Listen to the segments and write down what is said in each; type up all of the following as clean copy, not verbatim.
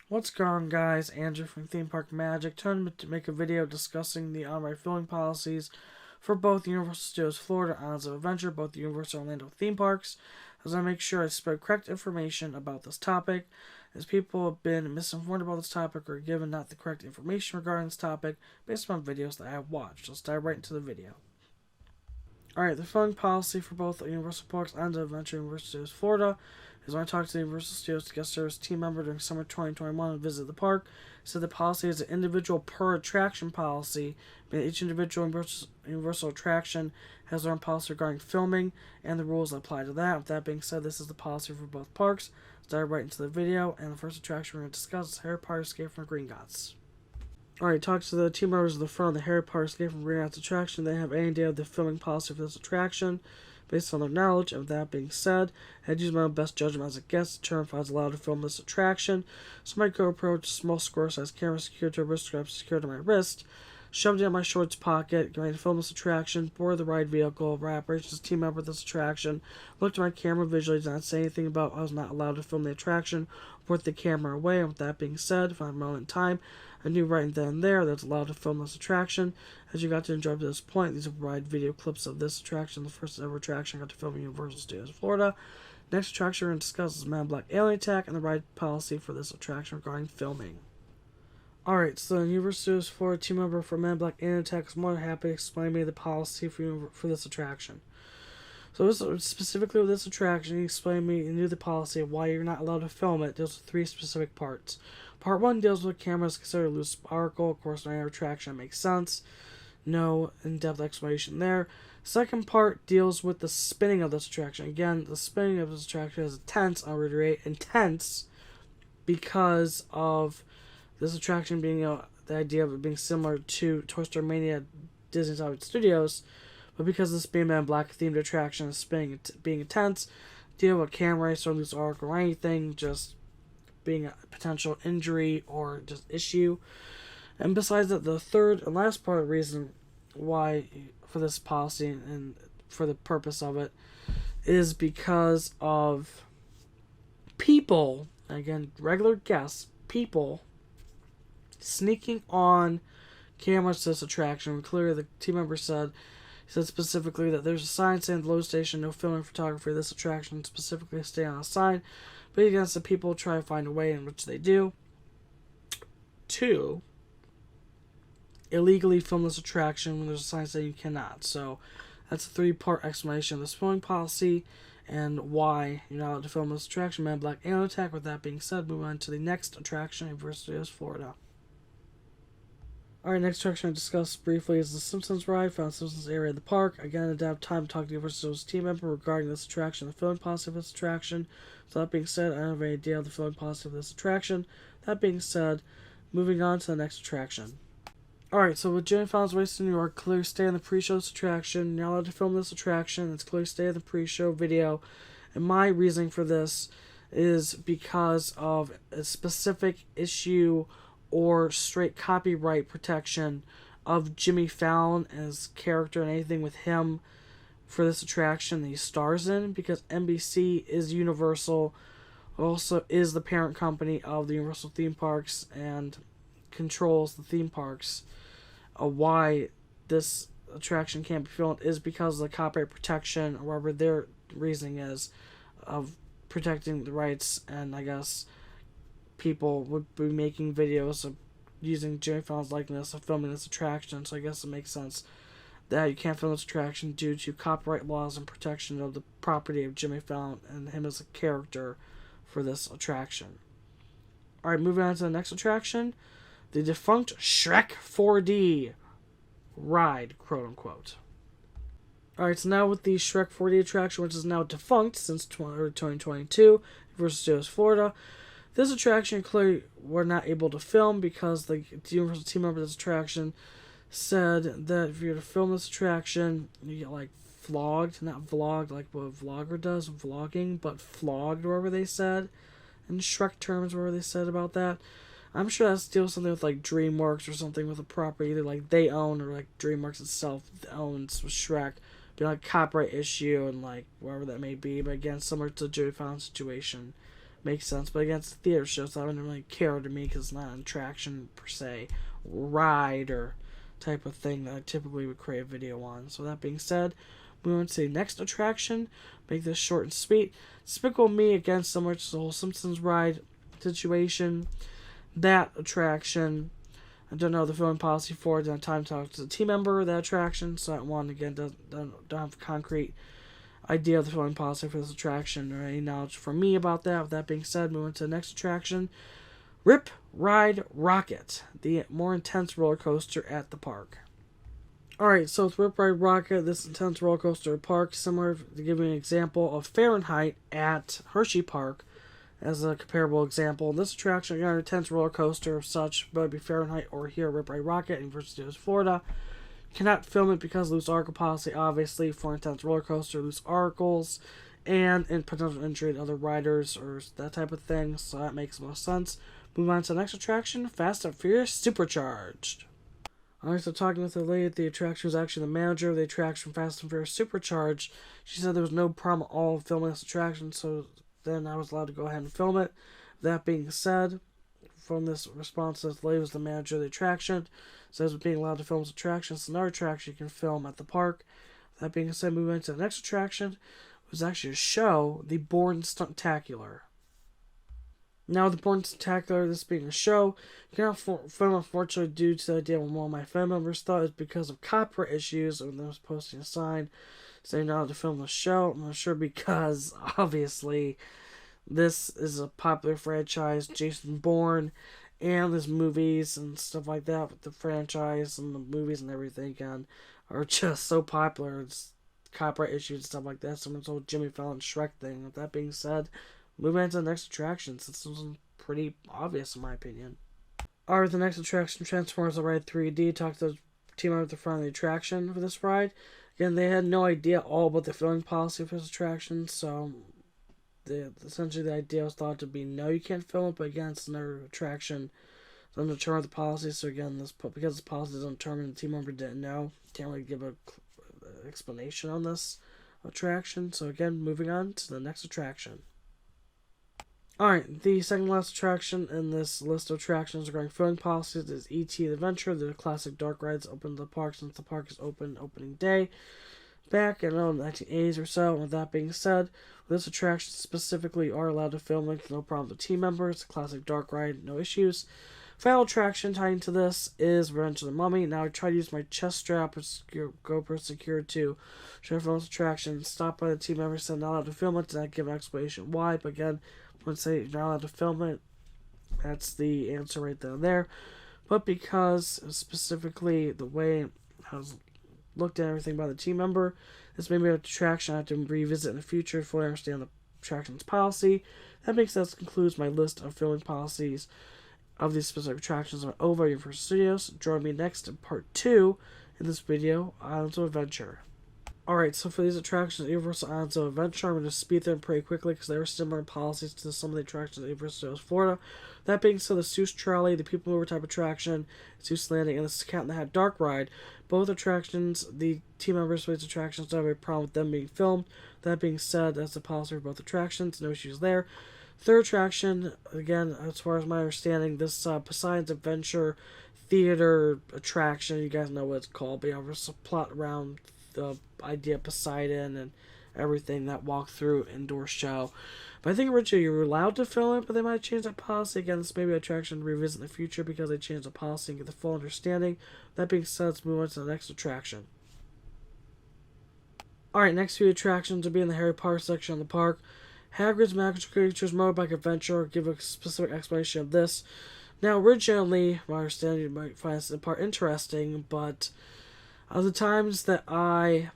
What's going on, guys? Andrew from Theme Park Magic. Trying to make a video discussing the on-ride filming policies for both Universal Studios Florida and Islands of Adventure, both the Universal Orlando theme parks, as I make sure I spread correct information about this topic, as people have been misinformed about this topic or given not the correct information regarding this topic based on videos that I have watched. Let's dive right into the video. Alright, the filming policy for both Universal Parks and Adventure Universal Studios Florida is when I talked to the Universal Studios guest service team member during summer 2021 and visited the park, said the policy is an individual per attraction policy, meaning each individual Universal attraction has their own policy regarding filming and the rules that apply to that. With that being said, this is the policy for both parks. Let's dive right into the video, and the first attraction we're going to discuss is Hersheypark Escape from Gringotts. Alright, talk to the team members of the front of the Hersheypark Escape from Gringotts attraction. They have any idea of the filming policy for this attraction based on their knowledge. And with that being said, I had to use my own best judgment as a guest to determine if I was allowed to film this attraction. So my GoPro, small square-sized camera secured to a wrist strap secured to my wrist, shoved it in my shorts pocket, getting ready to film this attraction, boarded the ride vehicle, operations team member of this attraction, looked at my camera visually, did not say anything about I was not allowed to film the attraction, put the camera away. And with that being said, if I had a moment in time, I knew right then and there that it's allowed to film this attraction. As you got to enjoy up to this point, these are ride video clips of this attraction, the first ever attraction I got to film in Universal Studios Florida. Next attraction we're going to discuss is Man in Black Alien Attack and the ride policy for this attraction regarding filming. Alright, so the Universal Studios Florida team member for Man in Black Alien Attack is more than happy to explain me the policy for this attraction. So specifically with this attraction, he explained me and knew the policy of why you're not allowed to film it. It deals with three specific parts. Part 1 deals with cameras considered loose sparkle. Of course, in any attraction it makes sense. No in-depth explanation there. Second part deals with the spinning of this attraction. Again, the spinning of this attraction is intense. I'll reiterate, intense, because of this attraction being the idea of it being similar to Toy Story Mania Disney's Hollywood Studios, but because this being Man in Black themed attraction is spinning, being intense, deal with camera race or loose arc or anything, just being a potential injury or just issue. And besides that, the third and last part of the reason why for this policy and for the purpose of it is because of people, again, regular guests, people sneaking on cameras to this attraction. And clearly the team member said specifically that there's a sign saying the load station, no filming photography of this attraction, specifically stay on a sign. But against the people try to find a way in which they do to illegally film this attraction when there's a sign saying you cannot. So that's a three-part explanation of this filming policy and why you're not allowed to film this attraction, Man in Black Alien Attack. With that being said, move on to the next attraction, Universal Studios Florida. Alright, next attraction I discussed briefly is the Simpsons ride, found in the Simpsons area of the park. Again, I didn't have time to talk to the Universal Studios team member regarding this attraction, the filming policy of this attraction. So that being said, I don't have any idea of the filming policy of this attraction. That being said, moving on to the next attraction. Alright, so with Jimmy Fallon's Race to New York, clearly stay in the pre-show this attraction. You're not allowed to film this attraction. It's clearly stay in the pre-show video. And my reasoning for this is because of a specific issue or straight copyright protection of Jimmy Fallon as character and anything with him for this attraction that he stars in, because NBC is Universal, also is the parent company of the Universal theme parks and controls the theme parks. Why this attraction can't be filmed is because of the copyright protection, or whatever their reasoning is, of protecting the rights, and I guess people would be making videos of using Jimmy Fallon's likeness of filming this attraction, so I guess it makes sense that you can't film this attraction due to copyright laws and protection of the property of Jimmy Fallon and him as a character for this attraction. Alright, moving on to the next attraction, the defunct Shrek 4D ride, quote-unquote. Alright, so now with the Shrek 4D attraction, which is now defunct since 2022, Universal Studios Florida, this attraction clearly were not able to film because the Universal team member of this attraction said that if you're to film this attraction, you get like flogged, not vlogged like what a vlogger does, vlogging, but flogged, wherever they said, in Shrek terms, wherever they said about that. I'm sure that's still something with like DreamWorks or something with a property either like they own or like DreamWorks itself owns with Shrek, be like copyright issue and like whatever that may be. But again, similar to the Jimmy Fallon situation, makes sense. But against the theater shows, that wouldn't really care to me because it's not an attraction per se, ride or type of thing that I typically would create a video on. So that being said, we want to see the next attraction. Make this short and sweet. Despicable Me, again, similar to the whole Simpsons ride situation. That attraction, I don't know the filming policy for it. Don't have time to talk to the team member of that attraction, so that one, again, don't have a concrete idea of the filming policy for this attraction or any knowledge from me about that. With that being said, moving to the next attraction. Rip, Ride, Rocket, the more intense roller coaster at the park. Alright, so with Rip, Ride, Rocket, this intense roller coaster at park, similar to give you an example of Fahrenheit at Hersheypark as a comparable example. This attraction, again, an intense roller coaster of such, whether it be Fahrenheit or here, Rip, Ride, Rocket in Universal Studios, Florida. Cannot film it because loose article policy, obviously, for intense roller coaster, loose articles, and in potential injury to other riders or that type of thing, so that makes most sense. Move on to the next attraction, Fast and Furious Supercharged. Alright, so talking with the lady at the attraction, who's actually the manager of the attraction Fast and Furious Supercharged, she said there was no problem at all filming this attraction, so then I was allowed to go ahead and film it. That being said, from this response, the lady was the manager of the attraction, says with being allowed to film this attraction, it's another attraction you can film at the park. That being said, moving on to the next attraction, it was actually a show, the Born Stuntacular. Now, the Born Stuntacular, this being a show, you cannot film, unfortunately, due to the idea one of my family members thought it was because of copyright issues when they was posting a sign saying not to film the show. I'm not sure because, obviously, this is a popular franchise, Jason Bourne, and there's movies and stuff like that with the franchise and the movies and everything, again, are just so popular. It's copyright issues and stuff like that. Someone told Jimmy Fallon Shrek thing. With that being said, moving on to the next attraction, since this was pretty obvious in my opinion. Alright, the next attraction, Transformers The Ride 3D. Talked to the team out at the front of the attraction for this ride. Again, they had no idea all about the filming policy for this attraction, so essentially the idea was thought to be no, you can't film it, but again, it's another attraction. It's undetermined the policy, so again, because this policy is undetermined, the team member didn't know. Can't really give an explanation on this attraction. So again, moving on to the next attraction. Alright, the second last attraction in this list of attractions regarding filming policies is E.T. the Adventure. The classic dark rides open to the park since the park is open opening day back in the 1980s or so. With that being said, this attraction specifically are allowed to film it, no problem with team members. Classic dark ride, no issues. Final attraction tying to this is Revenge of the Mummy. Now I try to use my chest strap with GoPro secured to try to film this attraction. Stopped by the team members, said not allowed to film it. Did not give an explanation why, but again, when say you're not allowed to film it, that's the answer right there. But because specifically the way I was looked at everything by the team member, this may be an attraction I have to revisit in the future to fully understand the attraction's policy. That makes sense. Concludes my list of filming policies of these specific attractions are over at Universal Studios. Join me next in part 2 in this video, Islands of Adventure. Alright, so for these attractions at Universal Islands of Adventure, I'm going to speed them pretty quickly because they were similar in policies to some of the attractions at Universal Studios Florida. That being said, the Seuss Trolley, the People Mover type attraction, Seuss Landing, and the Cat in the Hat Dark Ride, both attractions, the team members for these attractions don't have a problem with them being filmed. That being said, that's the policy for both attractions, no issues there. Third attraction, again, as far as my understanding, this Poseidon's Adventure Theater attraction, you guys know what it's called, but yeah, there's a plot around the idea of Poseidon and everything, that walkthrough indoor show. But I think originally you were allowed to film it, but they might change that policy. Again, this may be an attraction to revisit in the future because they changed the policy and get the full understanding. That being said, let's move on to the next attraction. Alright, next few attractions will be in the Hersheypark section of the park. Hagrid's Magical Creatures Motorbike Adventure. Give a specific explanation of this. Now, originally, my understanding, you might find this part interesting, but of the times that I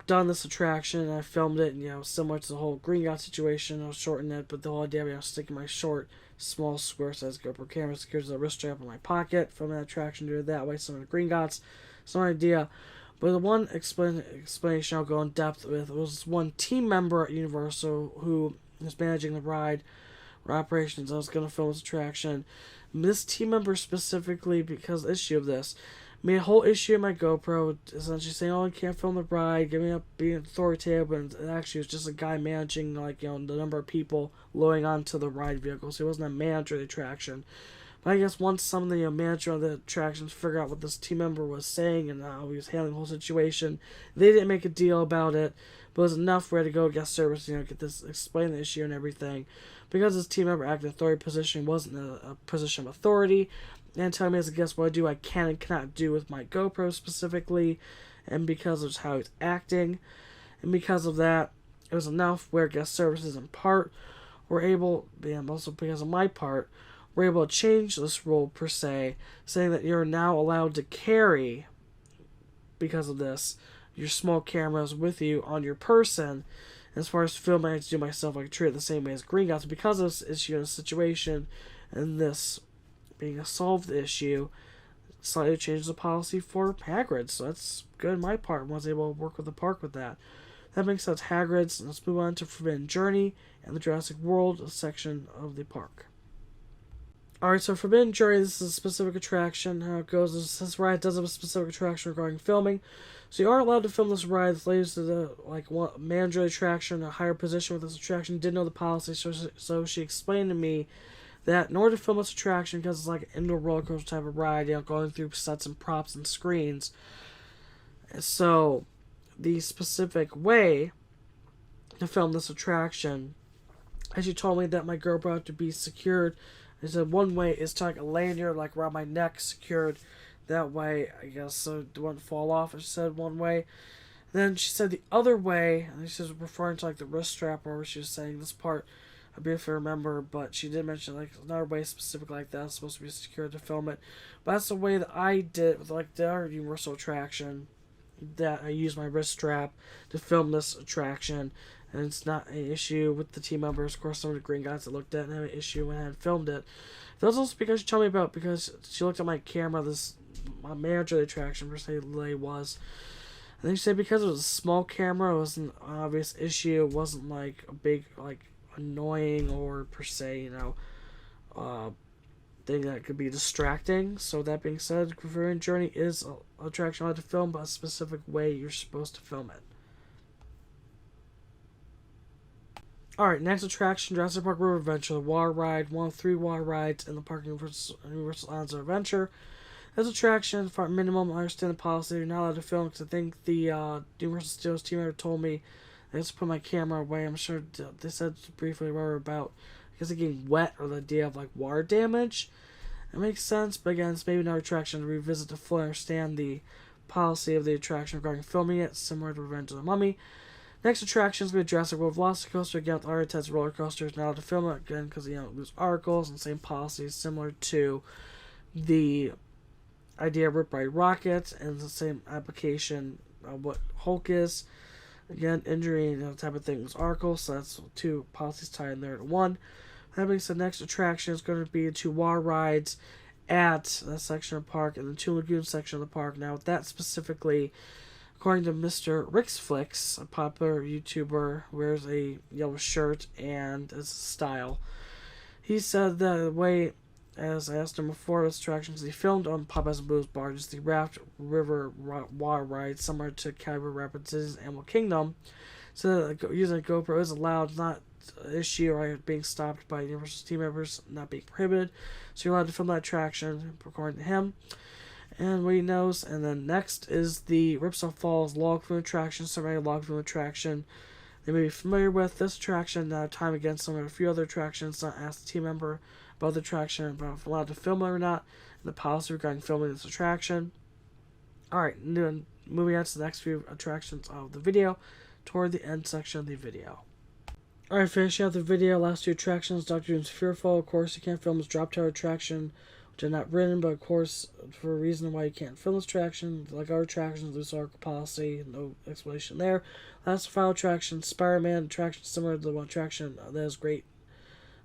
done this attraction, I filmed it, and, similar to the whole Green Dot situation, I'll shorten it, but the whole idea of sticking my short, small, square-sized GoPro camera secures the wrist strap in my pocket from that attraction, do it that way, some of the Green Dots, it's no idea. But the one explanation I'll go in depth with was one team member at Universal who was managing the ride or operations. I was going to film this attraction. This team member specifically, because of the issue of this, made a whole issue of my GoPro, essentially saying, "Oh, I can't film the ride," giving up being authoritative, and it actually was just a guy managing, like, the number of people loading onto the ride vehicle, so he wasn't a manager of the attraction. But I guess once some of the manager of the attractions figured out what this team member was saying and how he was handling the whole situation, they didn't make a deal about it, but it was enough for it to go guest service, get this, explain the issue and everything. Because this team member acted in authority position, wasn't a position of authority, and telling me as a guest what I do, I can and cannot do with my GoPro specifically, and because of how he's acting, and because of that, it was enough where guest services in part were able, and also because of my part, were able to change this rule per se, saying that you're now allowed to carry, because of this, your small cameras with you on your person. As far as filming, I have to do myself, I treat it the same way as Green Guys. Because of this issue and situation, and this being a solved issue, slightly changes the policy for Hagrid's. So that's good on my part. I was able to work with the park with that. That makes sense. Hagrid's. Let's move on to Forbidden Journey and the Jurassic World section of the park. Alright, so Forbidden Journey, this is a specific attraction. How it goes is this ride does have a specific attraction regarding filming. So you are allowed to film this ride. The ladies to the manager of the attraction, a higher position with this attraction, did know the policy, so she explained to me that in order to film this attraction, because it's like an indoor roller coaster type of ride, going through sets and props and screens. So the specific way to film this attraction, as she told me that my GoPro had to be secured. She said one way is to like a lanyard around my neck secured. That way, I guess, so it wouldn't fall off. She said one way. Then she said the other way, and she was referring to the wrist strap, or she was saying this part, I'd be able to remember, but she did mention another way specific like that. It's supposed to be secured to film it. But that's the way that I did with the other Universal attraction, that I used my wrist strap to film this attraction. And it's not an issue with the team members. Of course, some of the Green Guys that looked at it had an issue when I had filmed it. That was also because she told me about, because she looked at my camera, my manager of the attraction, per se, Lay was. And then she said because it was a small camera, it wasn't an obvious issue. It wasn't a big, annoying or per se, thing that could be distracting. So that being said, Forbidden Journey is an attraction allowed to film, but a specific way you're supposed to film it. Alright, next attraction, Jurassic Park River Adventure, the water ride, one of 3 water rides in the Park Universal Islands of Adventure. This attraction, for minimum, I understand the policy, you're not allowed to film, because I think the Universal Studios team member told me I just put my camera away. I'm sure they said briefly about, because it getting wet, or the idea of water damage. It makes sense, but again, it's maybe another attraction to revisit to fully understand the policy of the attraction regarding filming it, similar to Revenge of the Mummy. Next attraction is going to be Jurassic World Velocicoaster. Again, with Artets roller coasters, not allowed to film it again because lose articles and same policies, similar to the idea of Rip Ride Rocket, and the same application of what Hulk is. Again, injury and type of thing was articles, so that's 2 policies tied in there to 1. That being said, next attraction is going to be 2 water rides at that section of the park and the 2 lagoon section of the park. Now, with that specifically, according to Mr. Ricksflix, a popular YouTuber, wears a yellow shirt and is style. He said that the way, as I asked him before, this attraction, he filmed on Popeyes and Blues Bar, just the Raft River water ride, similar to Caliber Rapids' Animal Kingdom. So that using a GoPro is allowed, not an issue, or being stopped by Universal team members, not being prohibited. So you're allowed to film that attraction, according to him. And what he knows. And then next is the Ripsaw Falls log flume attraction, somebody log flume attraction they may be familiar with. This attraction, time again, similar to a few other attractions, not asked the team member about the attraction, about if allowed to film it or not, and the policy regarding filming this attraction. Alright, moving on to the next few attractions of the video, toward the end section of the video. Alright, finishing out the video, last 2 attractions, Dr. Doom's Fearful. Of course, you can't film this drop tower attraction, which are not written, but of course, for a reason why you can't film this attraction, like our attractions, loose article policy, no explanation there. Last final attraction, Spider-Man attraction, similar to the one attraction that is great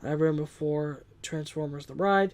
I've written before, Transformers the Ride.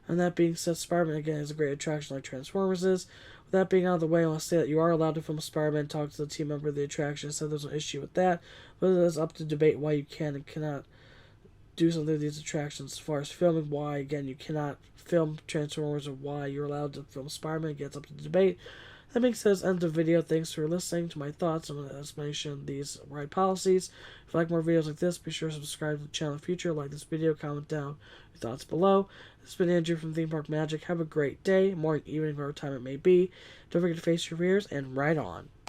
And that being said, Spider-Man again is a great attraction like Transformers is. With that being out of the way, I want to say that you are allowed to film Spider-Man, talk to the team member of the attraction, so there's no issue with that. But it is up to debate why you can and cannot do something with these attractions. As far as filming, why, again, you cannot film Transformers, or why you're allowed to film Spider-Man gets up to debate. That makes sense. End of video. Thanks for listening to my thoughts on the explanation of these ride policies. If you like more videos like this, be sure to subscribe to the channel in the future. Like this video, comment down your thoughts below. This has been Andrew from Theme Park Magic. Have a great day, morning, evening, whatever time it may be. Don't forget to face your fears and ride on.